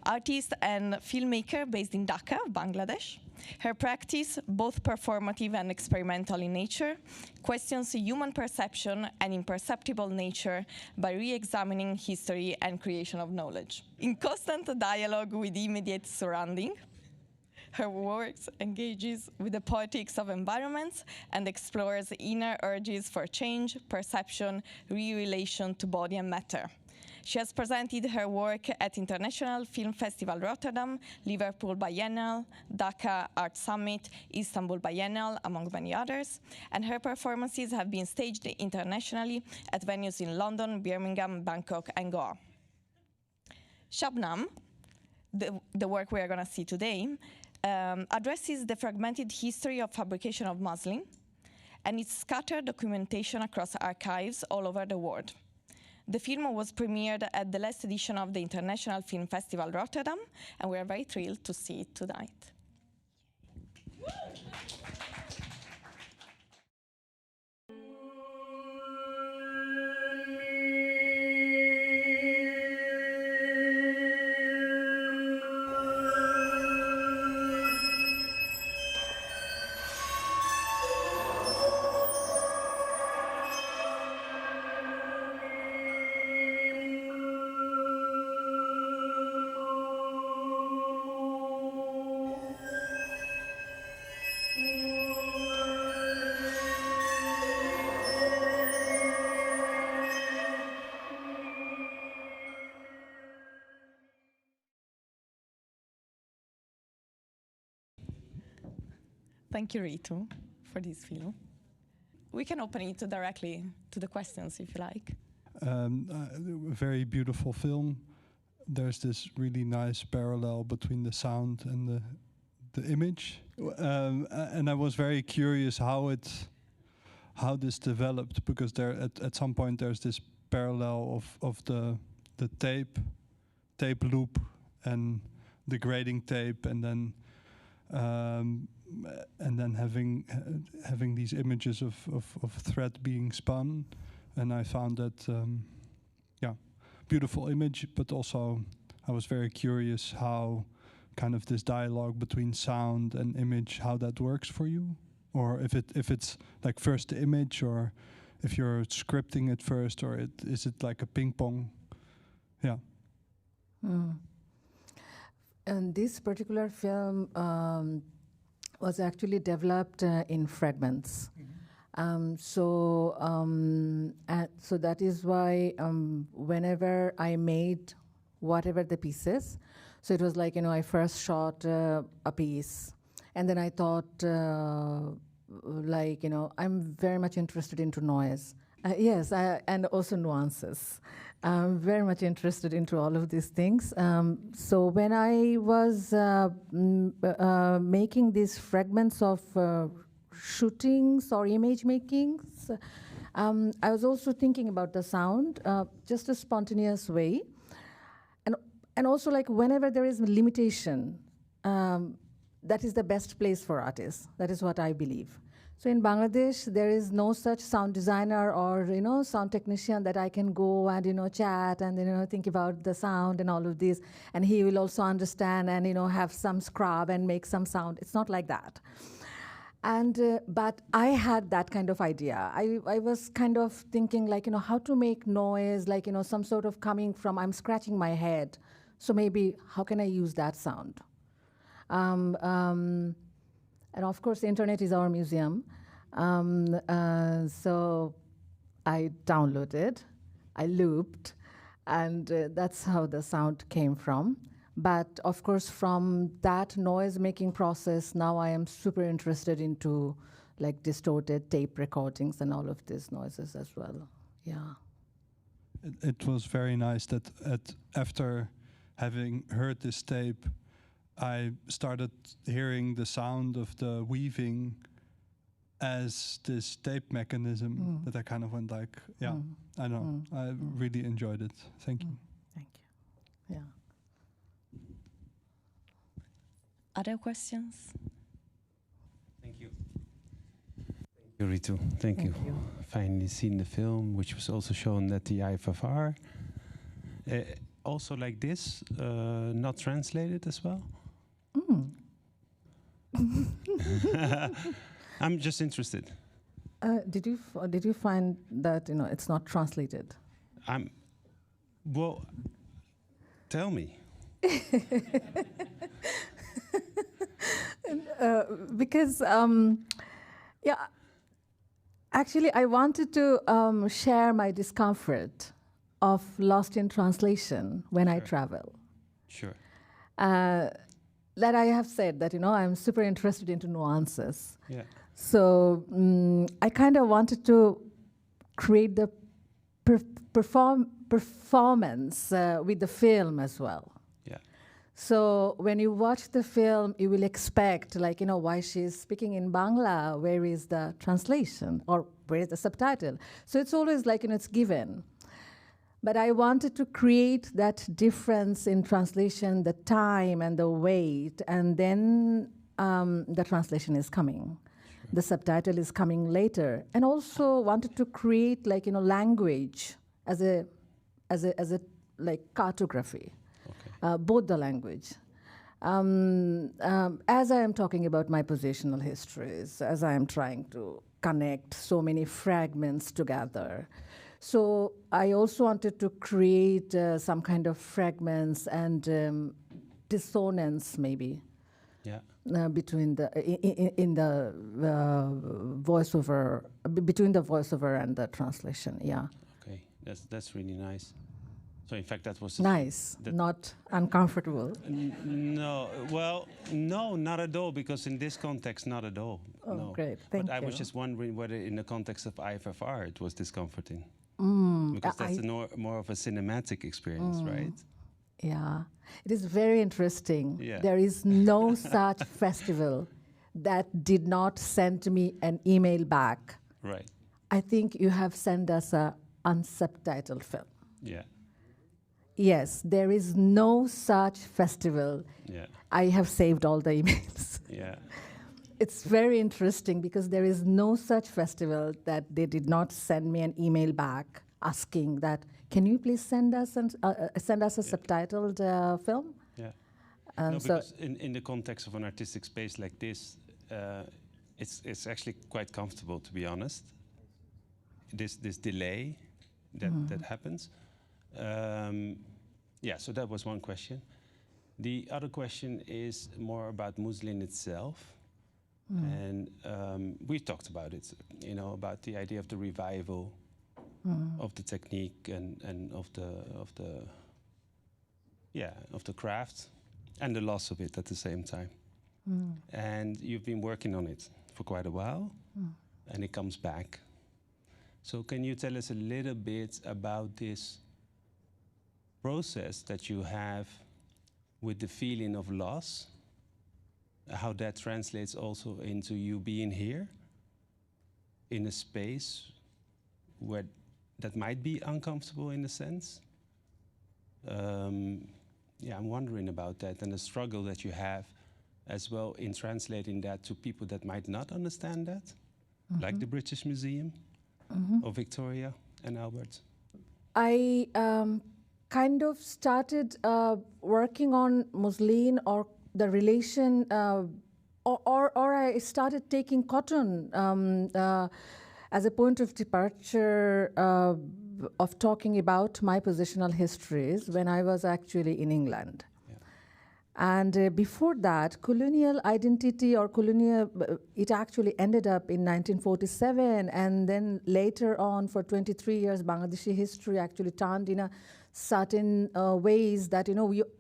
artist and filmmaker based in Dhaka, Bangladesh. Her practice, both performative and experimental in nature, questions human perception and imperceptible nature by re-examining history and creation of knowledge. In constant dialogue with the immediate surrounding, her work engages with the poetics of environments and explores inner urges for change, perception, re-relation to body and matter. She has presented her work at International Film Festival Rotterdam, Liverpool Biennale, Dhaka Art Summit, Istanbul Biennale, among many others, and her performances have been staged internationally at venues in London, Birmingham, Bangkok, and Goa. Shabnam, the work we are going to see today, addresses the fragmented history of fabrication of muslin and its scattered documentation across archives all over the world. The film was premiered at the last edition of the International Film Festival Rotterdam, and we are very thrilled to see it tonight. Thank you, Reetu, for this film. We can open it directly to the questions, if you like. Very beautiful film. There's this really nice parallel between the sound and the image. And I was very curious how this developed, because there at some point there's this parallel of the tape loop and the grading tape, and then having these images of thread being spun, and I found that beautiful image, but also I was very curious how kind of this dialogue between sound and image, how that works for you, or if it's like first the image, or if you're scripting it first, or is it like a ping pong? Yeah. And this particular film was actually developed in fragments. So that is why whenever I made whatever the pieces, so it was like, I first shot a piece, and then I thought, I'm very much interested into noise. Yes, and also nuances. I'm very much interested into all of these things. So when I was making these fragments of shootings or image makings, I was also thinking about the sound, just a spontaneous way. And also, like, whenever there is a limitation, that is the best place for artists. That is what I believe. So in Bangladesh, there is no such sound designer or, sound technician that I can go and, chat and, think about the sound and all of this. And he will also understand and, have some scrub and make some sound. It's not like that. And but I had that kind of idea. I was kind of thinking, like, how to make noise, like, some sort of coming from, I'm scratching my head. So maybe how can I use that sound? And of course, the internet is our museum. So I downloaded, I looped, and that's how the sound came from. But of course, from that noise-making process, now I am super interested into like distorted tape recordings and all of these noises as well. Yeah. It was very nice that after having heard this tape, I started hearing the sound of the weaving as this tape mechanism that I kind of went like, yeah, I know. I really enjoyed it. Thank you. Thank you. Yeah. Other questions? Thank you. Thank you, Reetu. Thank you. Finally seen the film, which was also shown at the IFFR. also like this, not translated as well? I'm just interested. Did you find that it's not translated? Well, tell me. Because actually I wanted to share my discomfort of lost in translation when I travel. Sure. That I have said that I'm super interested into nuances. Yeah. So I kind of wanted to create the performance with the film as well. Yeah. So when you watch the film, you will expect, why she's speaking in Bangla, where is the translation, or where is the subtitle? So it's always it's given. But I wanted to create that difference in translation, the time and the weight, and then the translation is coming. Sure. The subtitle is coming later. And also wanted to create language as a cartography, both the language. As I am talking about my positional histories, as I am trying to connect so many fragments together. So I also wanted to create some kind of fragments and dissonance, maybe, between the in the voiceover, between the voiceover and the translation. Yeah. Okay, that's really nice. So in fact, that was nice, not uncomfortable. No, well, no, not at all. Because in this context, not at all. Oh, no. Great, thank you. But I was just wondering whether, in the context of IFFR, it was discomforting. Because that's more of a cinematic experience, right? Yeah, it is very interesting. Yeah. There is no such festival that did not send me an email back. Right. I think you have sent us a unsubtitled film. Yeah. Yes, there is no such festival. Yeah. I have saved all the emails. Yeah. It's very interesting because there is no such festival that they did not send me an email back asking that, can you please send us a subtitled film? Yeah. No, because in the context of an artistic space like this, it's actually quite comfortable, to be honest. This delay that happens. So that was one question. The other question is more about Muslin itself. And we talked about it, about the idea of the revival of the technique and of the craft and the loss of it at the same time. And you've been working on it for quite a while, and it comes back. So can you tell us a little bit about this process that you have with the feeling of loss? How that translates also into you being here in a space where that might be uncomfortable in a sense. I'm wondering about that and the struggle that you have as well in translating that to people that might not understand that, like the British Museum or Victoria and Albert. I kind of started working on Muslin or the relation, or I started taking cotton as a point of departure of talking about my positional histories when I was actually in England. Yeah. And before that, colonial identity or colonial, it actually ended up in 1947, and then later on for 23 years, Bangladeshi history actually turned in a certain ways that,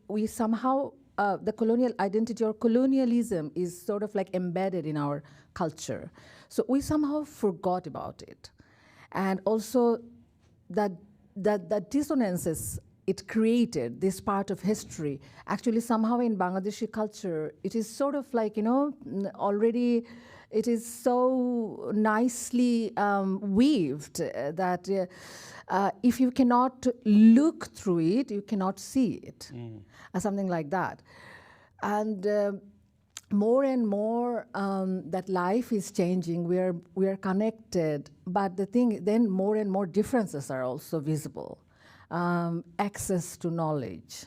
we somehow, the colonial identity or colonialism is sort of like embedded in our culture. So we somehow forgot about it. And also that dissonances it created, this part of history, actually somehow in Bangladeshi culture, it is sort of like, already it is so nicely weaved that if you cannot look through it, you cannot see it, something like that. And more and more that life is changing, we are connected, but the thing, then more and more differences are also visible. access to knowledge,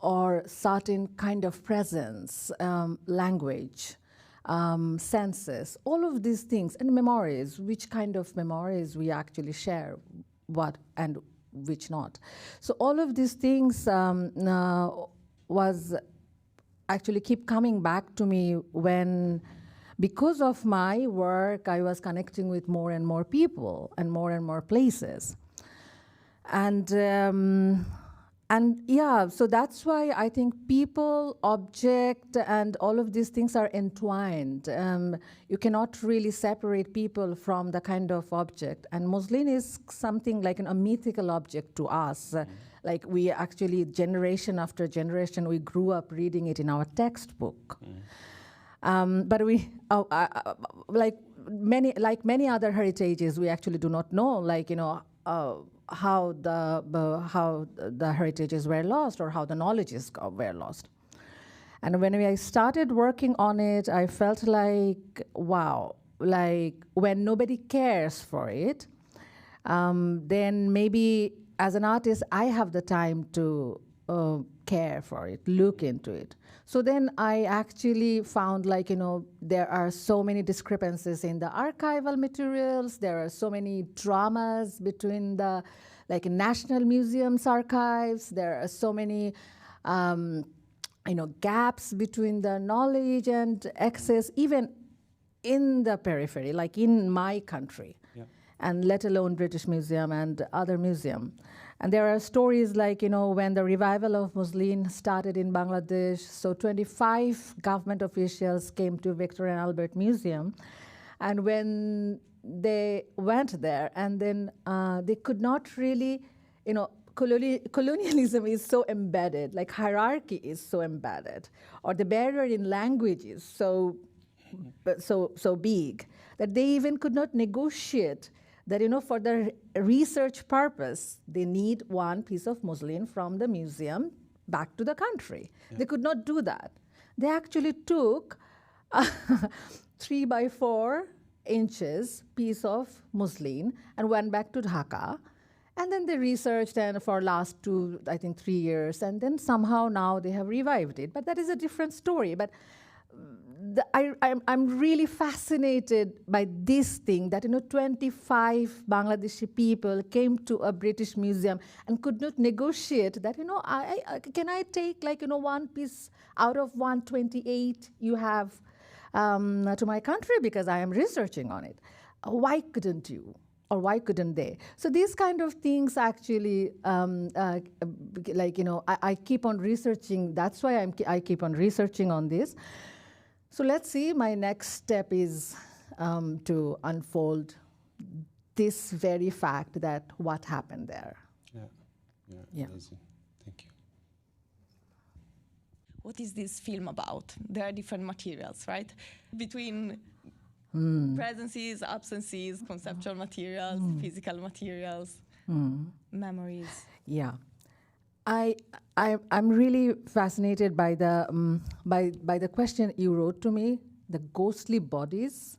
or certain kind of presence, language, senses, all of these things, and memories, which kind of memories we actually share, what and which not. So all of these things was actually keep coming back to me when, because of my work, I was connecting with more and more people and more places. And yeah, so that's why I think people, object, and all of these things are entwined. You cannot really separate people from the kind of object. And muslin is something like a mythical object to us. Like we actually, generation after generation, we grew up reading it in our textbook. But we, like many other heritages, we actually do not know, like, how the heritages were lost or how the knowledges were lost. And when I started working on it, I felt like, wow, like when nobody cares for it, then maybe as an artist, I have the time to care for it, look into it. So then I actually found, like, there are so many discrepancies in the archival materials. There are so many dramas between the, like, National Museum's archives. There are so many, gaps between the knowledge and access, even in the periphery, like in my country, and let alone British Museum and other museum. And there are stories like, when the revival of muslin started in Bangladesh, so 25 government officials came to Victor and Albert Museum. And when they went there, and then they could not really, colonialism is so embedded, like hierarchy is so embedded, or the barrier in language is so big, that they even could not negotiate that, for the research purpose, they need one piece of muslin from the museum back to the country. Yeah. They could not do that. They actually took a 3 by 4 inches piece of muslin and went back to Dhaka. And then they researched, and for last 3 years, and then somehow now they have revived it. But that is a different story. But I'm really fascinated by this thing, that 25 Bangladeshi people came to a British museum and could not negotiate that, can I take, like, one piece out of 128 you have to my country, because I am researching on it. Why couldn't you? Or why couldn't they? So these kind of things actually, I keep on researching. That's why I keep on researching on this. So let's see, my next step is to unfold this very fact that what happened there. Yeah. Amazing. Thank you. What is this film about? There are different materials, right? Between presences, absences, conceptual materials, physical materials, memories. Yeah. I'm really fascinated by the by the question you wrote to me, the ghostly bodies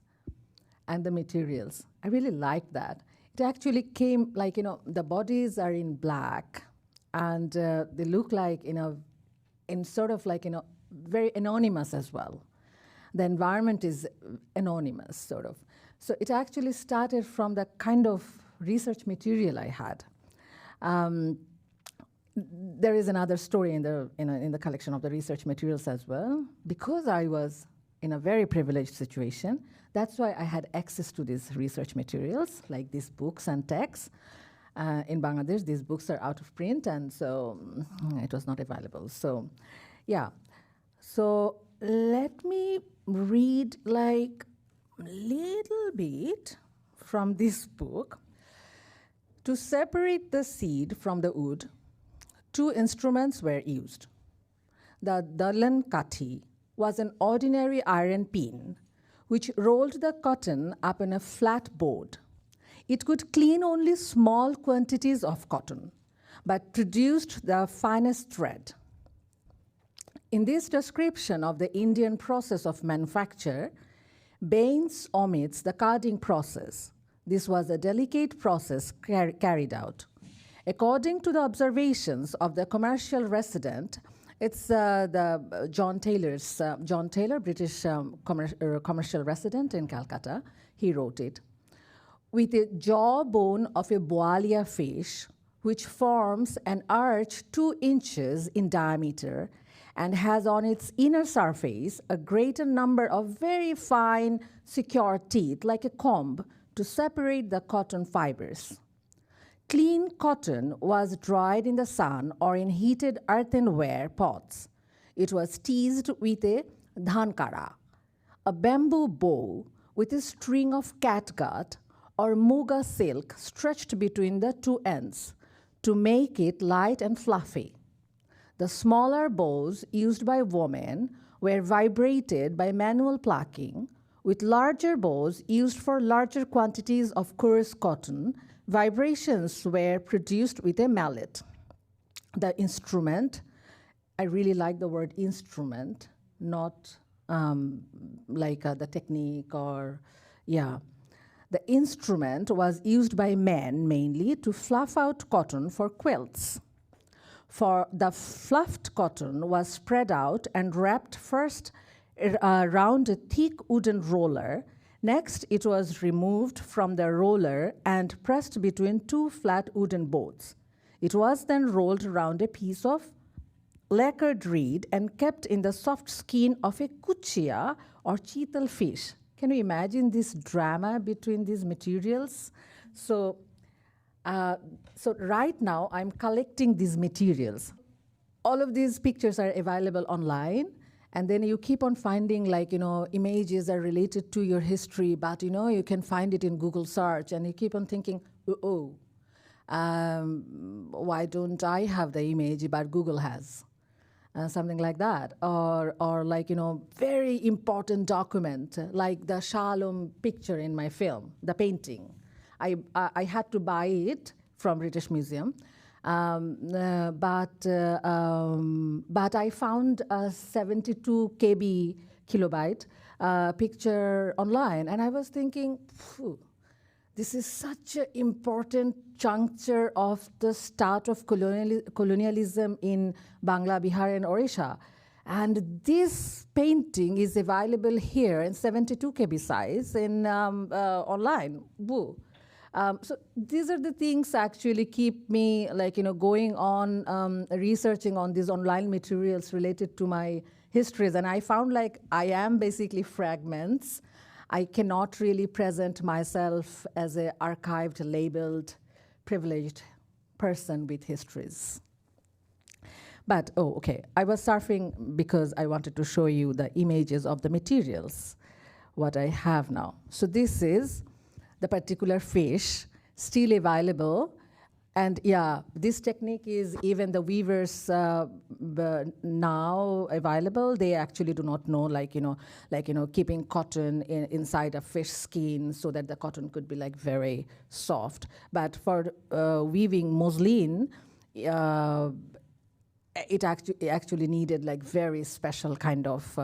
and the materials. I really like that. It actually came like, the bodies are in black, and they look like, in sort of like, very anonymous as well. The environment is anonymous, sort of. So it actually started from the kind of research material I had. There is another story in the collection of the research materials as well. Because I was in a very privileged situation, that's why I had access to these research materials, like these books and texts. In Bangladesh, these books are out of print, and so it was not available. So, yeah. So let me read like a little bit from this book. To separate the seed from the wood, 2 instruments were used. The Dalan Kathi was an ordinary iron pin which rolled the cotton up in a flat board. It could clean only small quantities of cotton, but produced the finest thread. In this description of the Indian process of manufacture, Baines omits the carding process. This was a delicate process carried out. According to the observations of the commercial resident, it's John Taylor, British commercial resident in Calcutta, he wrote it. With the jawbone of a boalia fish, which forms an arch 2 inches in diameter and has on its inner surface a greater number of very fine, secure teeth, like a comb, to separate the cotton fibers. Clean cotton was dried in the sun or in heated earthenware pots. It was teased with a dhankara, a bamboo bow with a string of catgut or muga silk stretched between the 2 ends to make it light and fluffy. The smaller bows used by women were vibrated by manual plucking, with larger bows used for larger quantities of coarse cotton. Vibrations were produced with a mallet. The instrument, I really like the word instrument, not like the technique or, yeah. The instrument was used by men mainly to fluff out cotton for quilts. For the fluffed cotton was spread out and wrapped first around a thick wooden roller. Next, it was removed from the roller and pressed between 2 flat wooden boards. It was then rolled around a piece of lacquered reed and kept in the soft skin of a kuchia or cheetal fish. Can you imagine this drama between these materials? So right now, I'm collecting these materials. All of these pictures are available online, and then you keep on finding, like, images are related to your history, but, you can find it in Google search, and you keep on thinking, why don't I have the image, but Google has? Something like that. Or like, very important document, like the Shalom picture in my film, the painting. I had to buy it from British Museum, but I found a 72 kilobyte picture online, and I was thinking, this is such an important juncture of the start of colonialism in Bangla, Bihar, and Orissa. And this painting is available here in 72 KB size in online. Woo. So these are the things actually keep me going on researching on these online materials related to my histories. And I found I am basically fragments. I cannot really present myself as an archived, labeled, privileged person with histories. But, okay, I was surfing because I wanted to show you the images of the materials, what I have now. So this is the particular fish, still available. And yeah, this technique is even the weavers now available. They actually do not know, keeping cotton inside a fish skin so that the cotton could be very soft. But for weaving muslin, it actually needed very special kind of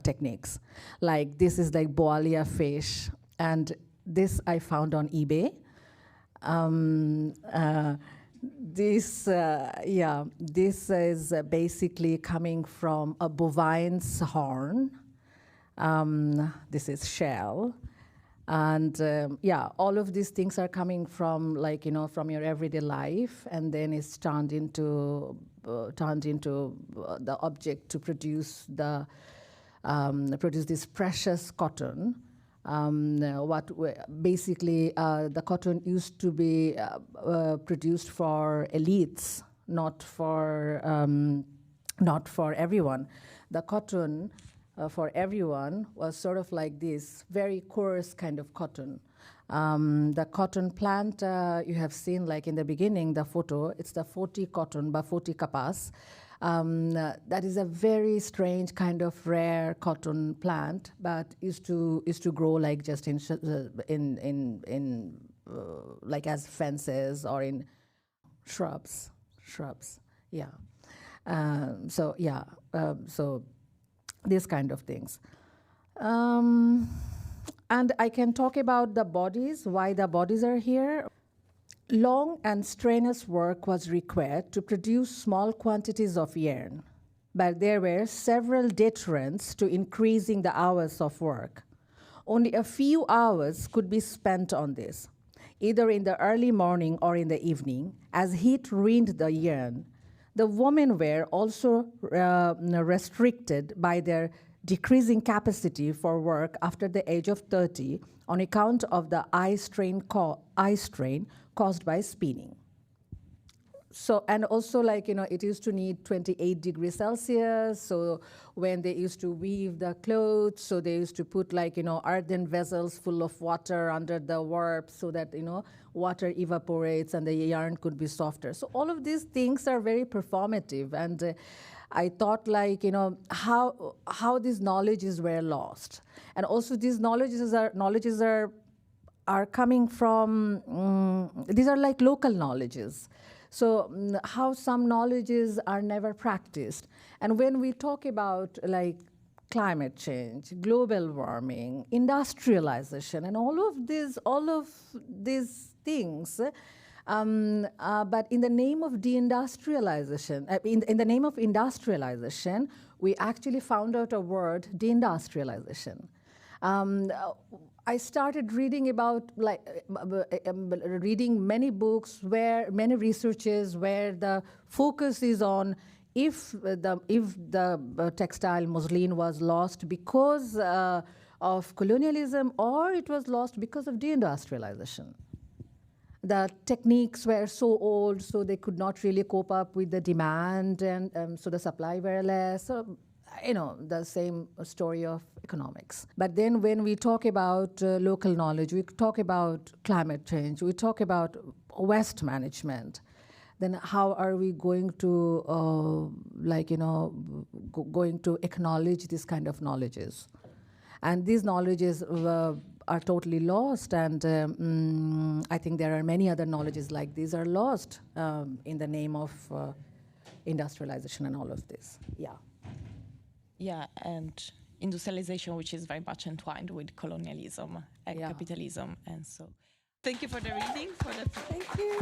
techniques. Like this is boalia fish, and this I found on eBay. This is basically coming from a bovine's horn. This is shell. And all of these things are coming from from your everyday life, and then it's turned into the object to produce this precious cotton. Basically the cotton used to be produced for elites, not for everyone. The cotton for everyone was sort of like this very coarse kind of cotton. The cotton plant you have seen in the beginning, the photo, it's the 40 cotton, by 40 kapas. That is a very strange kind of rare cotton plant, but used to grow just in as fences or in shrubs. Yeah. So these kind of things. And I can talk about the bodies, why the bodies are here. Long and strenuous work was required to produce small quantities of yarn, but there were several deterrents to increasing the hours of work. Only a few hours could be spent on this, either in the early morning or in the evening, as heat ruined the yarn. The women were also restricted by their decreasing capacity for work after the age of 30 on account of the eye strain caused by spinning. So, and also, like, you know, it used to need 28 degrees Celsius. So when they used to weave the clothes, so they used to put, like, you know, earthen vessels full of water under the warp so that, you know, water evaporates and the yarn could be softer. So all of these things are very performative. And I thought, like, you know, how these knowledges were lost. And also these knowledges are coming from, these are like local knowledges. So how some knowledges are never practiced. And when we talk about, like, climate change, global warming, industrialization, and all of these things, but in the name of deindustrialization, in the name of industrialization, we actually found out a word, deindustrialization. I started reading about, like, reading many books, many researches where the focus is on if the textile muslin was lost because of colonialism, or it was lost because of deindustrialization. The techniques were so old, so they could not really cope up with the demand, and so the supply were less. So, you know, the same story of economics. But then when we talk about local knowledge, we talk about climate change, we talk about waste management, then how are we going to, going to acknowledge this kind of knowledges? And these knowledges are totally lost, and I think there are many other knowledges like these are lost in the name of industrialization and all of this. Yeah. Yeah, and industrialization, which is very much entwined with colonialism and capitalism, and so. Thank you for the reading. Thank you.